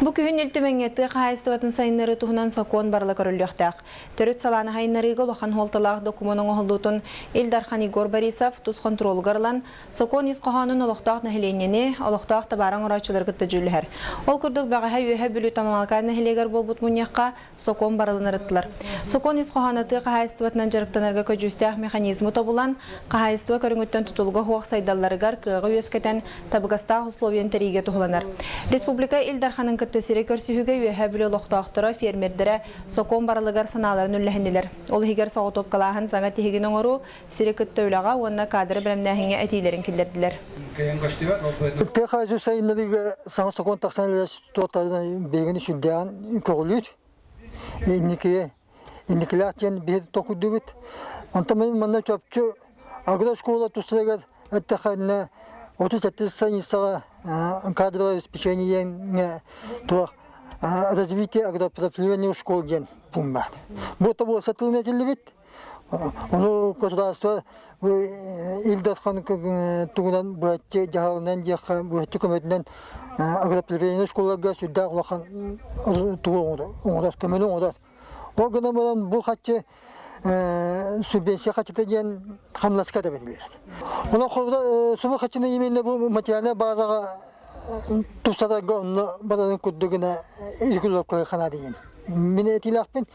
Бу күһүн илтемеңетти кайыстыбатын сайыннары туһунан сокон барлы көрүлүктак. Төрөт саланы хайнарыгы лохан холталах документын оголдутун Илдархан Игор Борисов туз контрол гарлан сокон исқоханын олоқтақ нахиленени олоқтақ табаран орачылар гытты жүлһәр. Ол курдук багаха үһә бүлү тамалка нахилегер болбут муньякка сокон барылынырыттылар. Сокон исқоханаты кайыстыбатынан жарыктанарга көжүстәк механизмы табылан кайыстыба көрүнгөттөн тутулга хуак сайдалларыгар кыгы өскетен табыгаста условиен териге тухланар. Республика Илдарханын кыттысыры көрсүһүгө үһә бүлү олоқтақтары фермердере сокон барылыгар саналарын үлләһеннелер. Ол хигер соготоп калахан саңа тихигин оңору сирекытты үлага онна кадры белемнәһиңе әтилерин килдердилер. Техазы сайыннарыга саңа сокон таксанлар тоталдан бегени сүддән көгүлүт. Иникилатен бир токудубут. Антамын манна чөпчү агрошкола тусырыгар әттәхәнне 37 санисага кадровое обеспечение то развитие агропрофессиональной школы ген пумбат. Вот того сотрудничали оно государство Илдархан тугунан бәтте жаһалынан яха бәтте көмөтнән агропрофессиональной школага сюда улахан тугунда оңда көмөнү оңда. О гына менен бу хатчы субвенция хатчыдан хамласка да берилет. Оно холда субу хатчыны именно бу материальная базага тусада гонно бадан куддугына илгүлөп койгана деген. Мен этилакпен